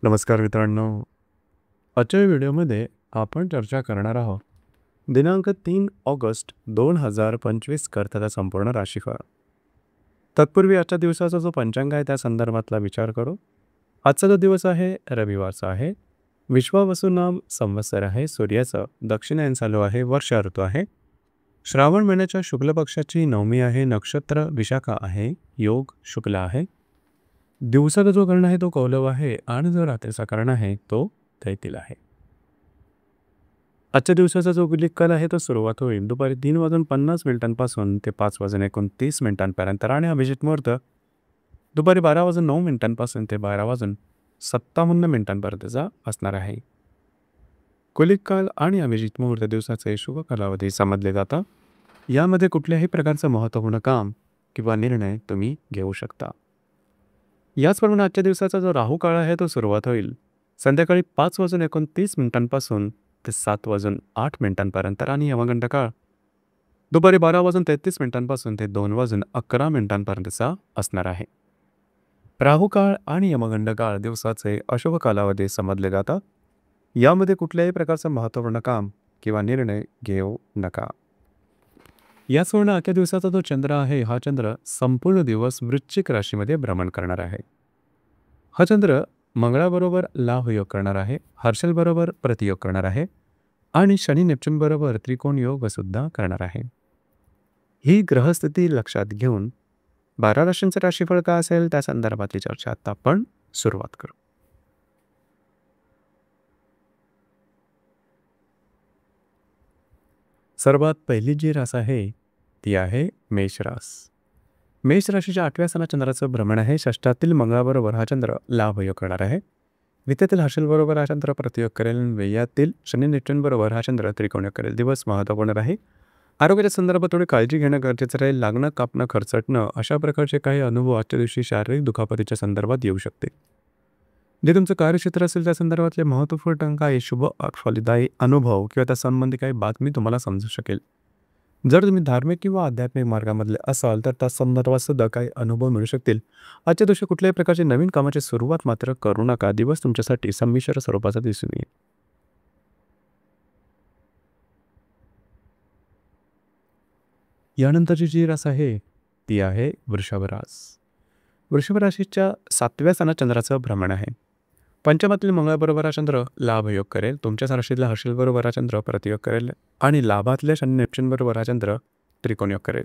नमस्कार मित्रांनो. आजच्या व्हिडिओमध्ये आपण चर्चा करणार आहोत दिनांक 3 ऑगस्ट 2025 करताचा संपूर्ण राशीफळ. तत्पूर्वी आजच्या दिवसाचा जो पंचांग आहे त्या संदर्भातला विचार करू. आजचा जो दिवस आहे रविवारचा आहे. विश्वावसु नाम संवत्सर आहे. सूर्याचं दक्षिणायन चालू आहे. वर्षा ऋतू आहे. श्रावण महिन्याच्या शुक्ल पक्षाची नवमी आहे. नक्षत्र विशाखा आहे. योग शुक्ल आहे. दिवसाचा जो कर्ण आहे तो कौलव आहे आणि जो रात्रीचा कर्ण आहे तो तैतील आहे. आजच्या दिवसाचा जो गुलिक काल आहे तो सुरुवात होईल दुपारी 3:50 ते 5:29 आणि अभिजित मुहूर्त दुपारी 12:09 ते 12:57 असणार आहे. गुलिक काल आणि अभिजित मुहूर्त दिवसाचे शुभ कालावधी समजले जातात. यामध्ये कुठल्याही प्रकारचं महत्त्वपूर्ण काम किंवा निर्णय तुम्ही घेऊ शकता. याचप्रमाणे आजच्या दिवसाचा जो राहू काळ आहे तो सुरुवात होईल संध्याकाळी 5:29 ते 7:08 आणि यमगंड काळ दुपारी 12:33 ते 2:11 असणार आहे. राहू काळ आणि यमगंड काळ दिवसाचे अशुभ कालावधी समजले जातात. यामध्ये कुठल्याही प्रकारचं महत्त्वपूर्ण काम किंवा निर्णय घेऊ नका. याचप्रमाणे आजच्या दिवसाचा जो चंद्र आहे हा चंद्र संपूर्ण दिवस वृश्चिक राशीमध्ये भ्रमण करणार आहे. हा चंद्र मंगळाबरोबर लाभ योग करणार आहे. हर्षल बरोबर प्रतियोग करणार आहे आणि शनी नेपच्यून बरोबर त्रिकोण योग सुद्धा करणार आहे. ही ग्रहस्थिती लक्षात घेऊन 12 राशींचे राशीफळ काय असेल त्या संदर्भातली चर्चा आता आपण सुरुवात करू. सर्वात पहिली जी रास आहे ती आहे मेष रास. मेष राशीच्या 8व्या स्थानात चंद्राचं भ्रमण आहे. षष्ठातील मंगळाबरोबर हा चंद्र लाभ योग करणार आहे. द्वितीयातील हर्षल बरोबर हा चंद्र प्रतियोग करेल. व्ययातील शनी नेपच्यून बरोबर हा चंद्र त्रिकोण योग करेल. दिवस महत्त्वपूर्ण राहील. आरोग्याच्या संदर्भात थोडी काळजी घेणं गरजेचं राहील. लागणं कापणं खर्चटणं अशा प्रकारचे काही अनुभव आजच्या दिवशी शारीरिक दुखापतीच्या संदर्भात येऊ शकते. जे तुमचं कार्यक्षेत्र असेल त्या संदर्भातले महत्त्वपूर्ण काही शुभ फलदायी अनुभव किंवा त्या संबंधी काही बातमी तुम्हाला समजू शकेल. जर तुम्ही धार्मिक किंवा आध्यात्मिक मार्गामधले असाल तर त्या संदर्भात सुद्धा काही अनुभव मिळू शकतील. आजच्या दिवशी कुठल्याही प्रकारची नवीन कामाची सुरुवात मात्र करू नका. दिवस तुमच्यासाठी संमिश्र स्वरूपाचा दिसून येईल. यानंतरची जी रास आहे ती आहे वृषभ रास. वृषभ राशीच्या 7व्या स्थानात चंद्राचं भ्रमण आहे. पंचमातील मंगळाबरोबर हा चंद्र लाभ योग करेल. तुमच्या राशीतल्या हर्षल बरोबर हा चंद्र प्रतियोग करेल आणि लाभातल्या शनी नेपच्यून बरोबर हा चंद्र त्रिकोण योग करेल.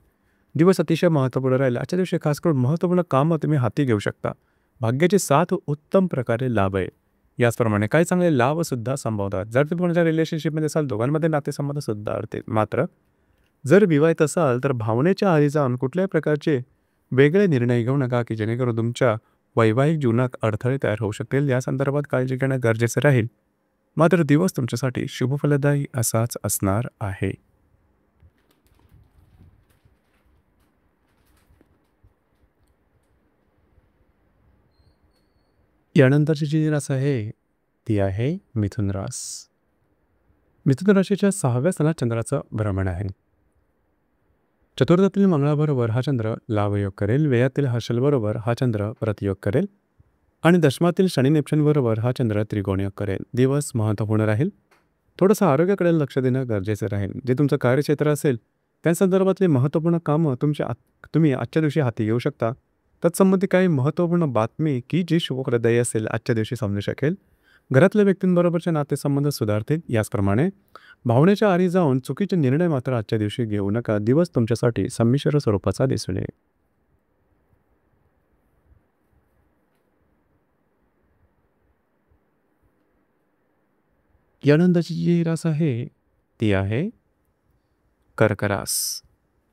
दिवस अतिशय महत्त्वपूर्ण राहील. आजच्या दिवशी खास करून महत्त्वपूर्ण कामं तुम्ही हाती घेऊ शकता. भाग्याची साथ उत्तम प्रकारे लाभ आहे. याचप्रमाणे काही चांगले लाभ सुद्धा संभवतात. जर तुम्ही कोणाच्या रिलेशनशिपमध्ये असाल दोघांमध्ये नातेसंबंध सुद्धा असतील. मात्र जर विवाहित असाल तर भावनेच्या आधी जाऊन कुठल्याही प्रकारचे वेगळे निर्णय घेऊ नका की जेणेकरून तुमच्या वैवाहिक जीवनात अडथळे तयार होऊ शकतील. या संदर्भात काळजी घेणं गरजेचं राहील. मात्र दिवस तुमच्यासाठी शुभफलदायी असाच असणार आहे. यानंतरची जी रास आहे ती आहे मिथुन रास. मिथुन राशीच्या 6व्या स्थानात चंद्राचं भ्रमण आहे. चतुर्थातील मंगळाबरोबर हा चंद्र लाभ योग करेल. व्ययातील हर्षल बरोबर हा चंद्र प्रतियोग करेल आणि दशमातील शनी नेपच्यून बरोबर हा चंद्र त्रिकोण योग करेल. दिवस महत्त्वपूर्ण राहील. थोडंसं आरोग्याकडे लक्ष देणं गरजेचं राहील. जे तुमचं कार्यक्षेत्र असेल त्या संदर्भातली महत्त्वपूर्ण कामं तुम्ही आजच्या दिवशी हाती घेऊ शकता. तत्संबंधी काही महत्त्वपूर्ण बातमी की जी शुभप्रदायी असेल आजच्या दिवशी समजू शकेल. घरातल्या व्यक्तींबरोबरचे नातेसंबंध सुधारतील. याचप्रमाणे भावनेच्या आरी जाऊन चुकीचे निर्णय मात्र आजच्या दिवशी घेऊ नका. दिवस तुमच्यासाठी संमिश्र स्वरूपाचा दिसून येईल. यानंतरची जी रास आहे ती आहे कर्क रास.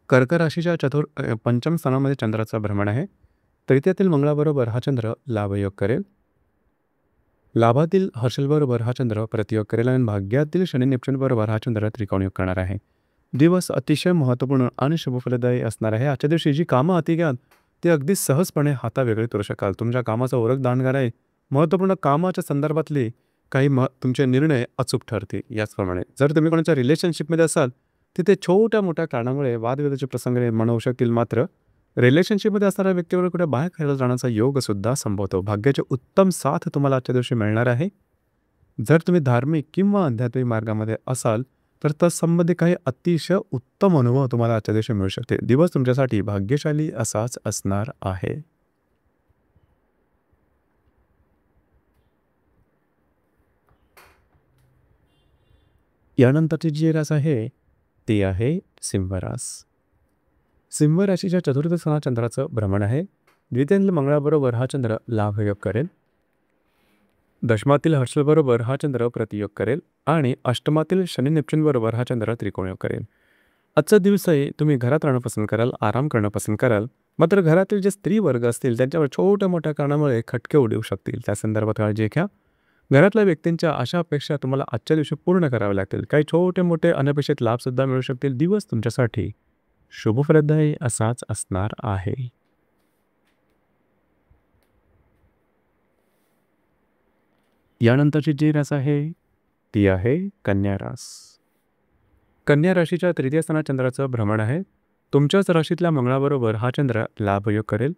कर्क राशीच्या पंचम स्थानामध्ये चंद्राचं भ्रमण आहे. तृतीयातील मंगळाबरोबर हा चंद्र लाभ योग करेल. लाभातील हर्षल बरोबर हा चंद्र प्रतियोग करेल आणि भाग्यातील शनी नेपच्यून बरोबर हा चंद्र त्रिकोण योग करणार आहे. दिवस अतिशय महत्त्वपूर्ण आणि शुभफलदायी असणार आहे. आजच्या दिवशी जी कामं हाती घ्याल ती अगदी सहजपणे हातावेगळी करू शकाल. तुमच्या कामाचा ओळख दांडगार आहे. महत्त्वपूर्ण कामाच्या संदर्भातले काही तुमचे निर्णय अचूक ठरतील. याचप्रमाणे जर तुम्ही कोणाच्या रिलेशनशिपमध्ये असाल तिथे छोट्या मोठ्या कारणामुळे वादविवादाचे प्रसंग निर्माण होऊ शकतील. मात्र रिलेशनशिपमध्ये असणाऱ्या व्यक्तीवर कुठे बाहेर खेळायला जाण्याचा योग सुद्धा संभवतो. भाग्याची उत्तम साथ तुम्हाला आजच्या दिवशी मिळणार आहे. जर तुम्ही धार्मिक किंवा आध्यात्मिक मार्गामध्ये असाल तर तत्संबंधी काही अतिशय उत्तम अनुभव तुम्हाला आजच्या दिवशी मिळू शकते. दिवस तुमच्यासाठी भाग्यशाली असाच असणार आहे. यानंतरची जी रास आहे ती आहे सिंह रास. सिंह राशीच्या चतुर्थ स्थानात चंद्राचं भ्रमण आहे. द्वितीय मंगळाबरोबर हा चंद्र लाभयोग करेल. दशमातील हर्षलबरोबर हा चंद्र प्रतियोग करेल आणि अष्टमातील शनी नेपच्यून बरोबर हा चंद्र त्रिकोणयोग करेल. आजचा दिवसही तुम्ही घरात राहणं पसंत कराल, आराम करणं पसंत कराल. मात्र घरातील जे स्त्री वर्ग असतील त्यांच्यावर छोट्या मोठ्या कारणामुळे खटके उडवू शकतील. त्या संदर्भात काळजी घ्या. घरातल्या व्यक्तींच्या अशा अपेक्षा तुम्हाला आजच्या दिवशी पूर्ण कराव्या लागतील. काही छोटे मोठे अनपेक्षित लाभसुद्धा मिळू शकतील. दिवस तुमच्यासाठी शुभफलदायी असाच असणार आहे. यानंतरची जी रास आहे ती आहे कन्या रास. कन्या राशीच्या तृतीय स्थानात चंद्राचं भ्रमण आहे. तुमच्याच राशीतल्या मंगळाबरोबर हा चंद्र लाभयोग करेल.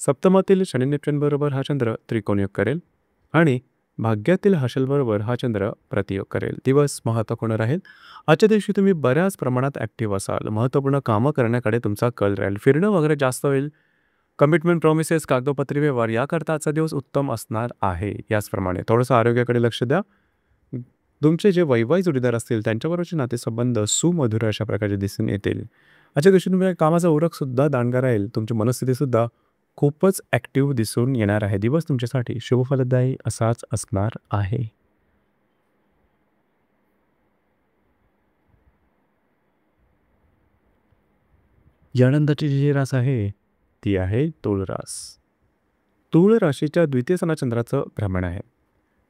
सप्तमातील शनी नेपच्यून बरोबर हा चंद्र त्रिकोणयोग करेल आणि भाग्यातील हर्षलबरोबर हा चंद्र प्रतियोग करेल. दिवस महत्त्वपूर्ण राहील. आजच्या दिवशी तुम्ही बऱ्याच प्रमाणात ॲक्टिव्ह असाल. महत्त्वपूर्ण कामं करण्याकडे तुमचा कल राहील. फिरणं वगैरे जास्त होईल. कमिटमेंट, प्रॉमिसेस, कागदोपत्री व्यवहार याकरता आजचा दिवस उत्तम असणार आहे. याचप्रमाणे थोडंसं आरोग्याकडे लक्ष द्या. तुमचे जे वैवाहिक जोडीदार असतील त्यांच्याबरोबरचे नातेसंबंध सुमधुर अशा प्रकारचे दिसून येतील. आजच्या दिवशी तुम्ही कामाचा उरकसुद्धा दांडगा राहील. तुमची मनस्थितीसुद्धा खूपच ॲक्टिव्ह दिसून येणार आहे. दिवस तुमच्यासाठी शुभफलदायी असाच असणार आहे. यानंतरची जी रास आहे ती आहे तूळ रास. तूळ राशीच्या द्वितीय स्थानात चंद्राचं भ्रमण आहे.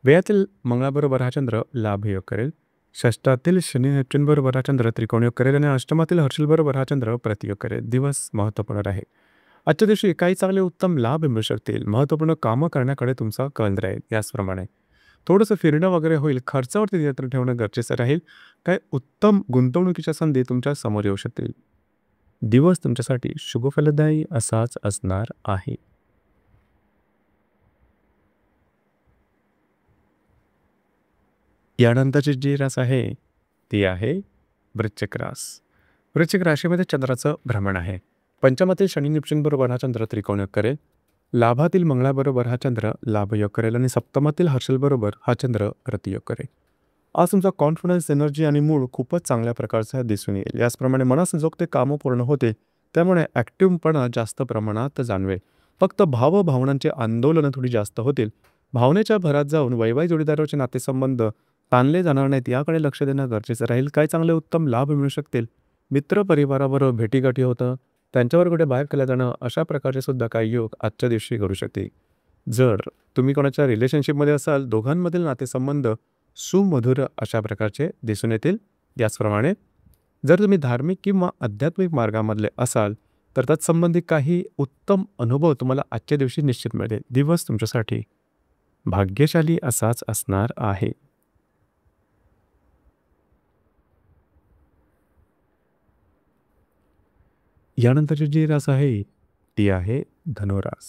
व्ययातील मंगळाबरोबर हा चंद्र लाभयोग करेल. षष्ठातील शनी नेपच्यून बरोबर हा चंद्र त्रिकोणयोग करेल आणि अष्टमातील हर्षलबरोबर हा चंद्र प्रतियोग करेल. दिवस महत्त्वपूर्ण आहे. आजच्या दिवशी काही चांगले उत्तम लाभ मिळू शकतील. महत्त्वपूर्ण कामं करण्याकडे तुमचा कल राहील. याचप्रमाणे थोडंसं फिरणं वगैरे होईल. खर्चावरती नियंत्रण ठेवणं गरजेचं राहील. काही उत्तम गुंतवणुकीच्या संधी तुमच्या समोर येऊ शकतील. दिवस तुमच्यासाठी शुभफलदायी असाच असणार आहे. यानंतरची जी रास आहे ती आहे वृश्चिक रास. वृश्चिक राशीमध्ये चंद्राचं भ्रमण आहे. पंचमातील शनी नेपच्यून बरोबर हा चंद्र त्रिकोणयोग करेल. लाभातील मंगळाबरोबर हा चंद्र लाभयोग करेल आणि सप्तमातील हर्षलबरोबर हा चंद्र प्रतियोग करेल. आज तुमचा कॉन्फिडन्स, एनर्जी आणि मूड खूपच चांगल्या प्रकारचा दिसून येईल. याचप्रमाणे मनासंजोगते कामं पूर्ण होते. त्यामुळे ॲक्टिव्हपणा जास्त प्रमाणात जाणवेल. फक्त भावभावनांचे आंदोलनं थोडी जास्त होतील. भावनेच्या भरात जाऊन वैवाहिक जोडीदाराचे नातेसंबंध ताणले जाणार नाहीत याकडे लक्ष देणं गरजेचं राहील. काही चांगले उत्तम लाभ मिळू शकतील. मित्रपरिवाराबरोबर भेटीगाठी होतं, त्यांच्यावर कुठे बाहेर केलं जाणं अशा प्रकारचे सुद्धा काही योग आजच्या दिवशी घडू शकते. जर तुम्ही कोणाच्या रिलेशनशिपमध्ये असाल दोघांमधील नातेसंबंध सुमधुर अशा प्रकारचे दिसून येतील. याचप्रमाणे जर तुम्ही धार्मिक किंवा आध्यात्मिक मार्गामधले असाल तर तत्संबंधी काही उत्तम अनुभव तुम्हाला आजच्या दिवशी निश्चित मिळेल. दिवस तुमच्यासाठी भाग्यशाली असाच असणार आहे. यानंतरची जी रास आहे ती आहे धनुरास.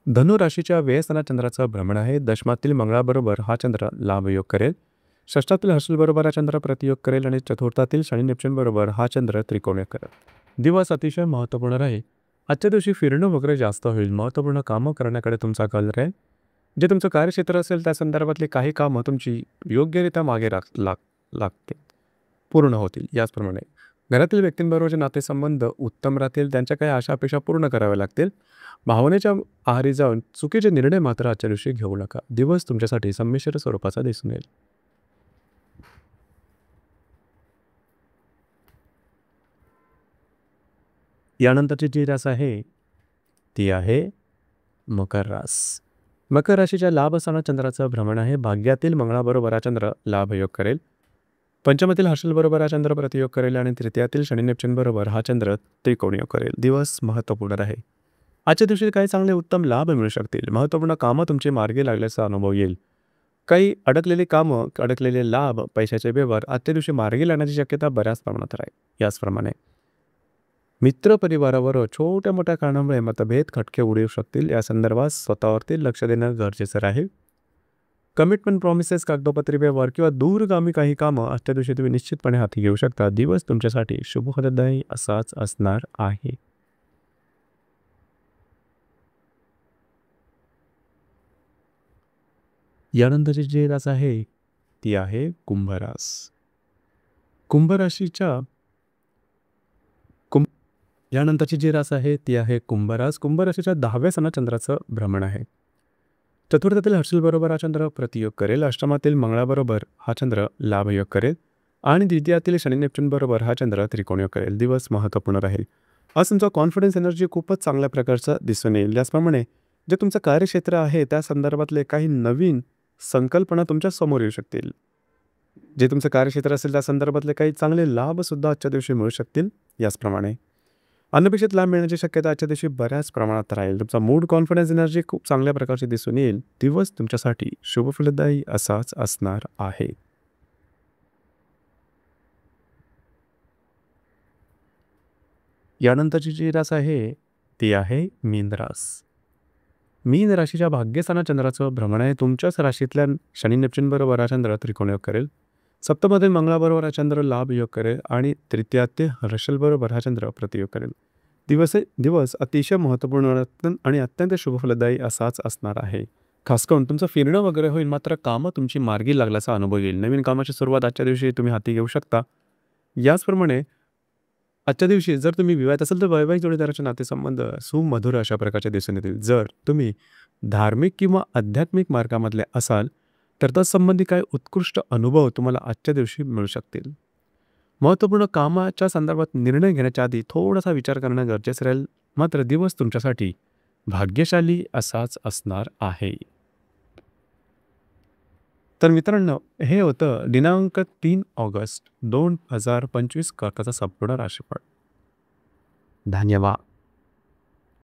धनुराशीच्या व्ययस्थानात चंद्राचं भ्रमण आहे. दशमातील मंगळाबरोबर हा चंद्र लाभयोग करेल. षष्ठातील हर्षलबरोबर हा चंद्र प्रतियोग करेल आणि चतुर्थातील शनी नेपच्यून बरोबर हा चंद्र त्रिकोणयोग करेल. दिवस अतिशय महत्त्वपूर्ण राहील. आजच्या दिवशी फिरणं वगैरे जास्त होईल. महत्त्वपूर्ण कामं करण्याकडे तुमचा कल राहील. जे तुमचं कार्यक्षेत्र असेल त्या संदर्भातली काही कामं तुमची योग्यरित्या मागे लागते पूर्ण होतील. याचप्रमाणे घरातील व्यक्तींबरोबरचे नातेसंबंध उत्तम राहतील. त्यांच्या काही आशा अपेक्षा पूर्ण कराव्या लागतील. भावनेच्या आहारी जाऊन चुकीचे निर्णय मात्र आजच्या दिवशी घेऊ नका. दिवस तुमच्यासाठी संमिश्र स्वरूपाचा दिसून येईल. यानंतरची जी रास आहे ती आहे मकर रास. मकर राशीच्या लाभ स्थानात चंद्राचं भ्रमण आहे. भाग्यातील मंगळाबरोबर हा चंद्र लाभयोग करेल. पंचमातील हर्षलबरोबर हा चंद्र प्रतियोग करेल आणि तृतीयातील शनी नेपच्यून बरोबर हा चंद्र त्रिकोणयोग करेल. दिवस महत्त्वपूर्ण आहे. आजच्या दिवशी काही चांगले उत्तम लाभ मिळू शकतील. महत्त्वपूर्ण कामं तुमची मार्गी लागल्याचा अनुभव येईल. काही अडकलेली कामं, अडकलेले लाभ, पैशाचे व्यवहार आजच्या दिवशी मार्गी लागण्याची शक्यता बऱ्याच प्रमाणात राहील. याचप्रमाणे मित्रपरिवाराबरोबर छोट्या-मोठ्या कारणामुळे मतभेद, खटके उडू शकतील. या संदर्भात स्वतःवरती लक्ष देणं गरजेचं राहील. कमिटमेंट प्रॉमिसेस, कागदोपत्री व्यवहार किंवा दूरगामी काही कामं आजच्या दिवशी तुम्ही निश्चितपणे हाती घेऊ शकता. दिवस तुमच्यासाठी शुभफलदायी असाच असणार आहे. यानंतरची जी रास आहे ती आहे कुंभ रास. कुंभ राशीच्या कुंभ यानंतरची जी रास आहे ती आहे कुंभ रास. कुंभ राशीच्या 10व्या सणात चंद्राचं भ्रमण आहे. चतुर्थातील हर्षलबरोबर हा चंद्र प्रतियोग करेल. अष्टमातील मंगळाबरोबर हा चंद्र लाभयोग करेल आणि द्वितीयातील शनी नेपच्यून बरोबर हा चंद्र त्रिकोणयोग करेल. दिवस महत्त्वपूर्ण राहील. आज तुमचा कॉन्फिडन्स एनर्जी खूपच चांगल्या प्रकारचा दिसून येईल. त्याचप्रमाणे जे तुमचं कार्यक्षेत्र आहे त्या संदर्भातले काही नवीन संकल्पना तुमच्या समोर येऊ शकतील. जे तुमचं कार्यक्षेत्र असेल त्या संदर्भातले काही चांगले लाभसुद्धा आजच्या दिवशी मिळू शकतील. याचप्रमाणे अनपेक्षित लाभ मिळण्याची शक्यता आजच्या दिवशी बऱ्याच प्रमाणात राहील. तुमचा मूड, कॉन्फिडन्स एनर्जी खूप चांगल्या प्रकारची दिसून येईल. दिवस तुमच्यासाठी शुभफलदायी असाच असणार आहे. यानंतरची जी रास आहे ती आहे मीन रास. मीन राशीच्या भाग्यस्थानात चंद्राचं भ्रमण आहे. तुमच्याच राशीतल्या शनी नेपच्यून बरोबर हा चंद्र त्रिकोणयोग करेल. सप्तममध्ये मंगळाबरोबर हा चंद्र लाभयोग करेल आणि तृतीयातील हर्षलबरोबर हा चंद्र प्रतियोग करेल. दिवस अतिशय महत्त्वपूर्ण आणि अत्यंत शुभफलदायी असाच असणार आहे. खास करून तुमचं फिरणं वगैरे होईल, मात्र कामं तुमची मार्गी लागल्याचा अनुभव येईल. नवीन कामाची सुरुवात आजच्या दिवशी तुम्ही हाती घेऊ शकता. याचप्रमाणे आजच्या दिवशी जर तुम्ही विवाहित असाल तर वैवाहिक जोडीदाराचे नातेसंबंध सुमधुर अशा प्रकारचे दिसून येतील. जर तुम्ही धार्मिक किंवा आध्यात्मिक मार्गामधले असाल तर तत्संबंधी काही उत्कृष्ट अनुभव तुम्हाला आजच्या दिवशी मिळू शकतील. महत्त्वपूर्ण कामाच्या संदर्भात निर्णय घेण्याच्या आधी थोडासा विचार करणं गरजेचं राहील. मात्र दिवस तुमच्यासाठी भाग्यशाली असाच असणार आहे. तर मित्रांनो, हे होतं दिनांक 3 ऑगस्ट 2025 कर्काचा संपूर्ण राशीफळ. धन्यवाद.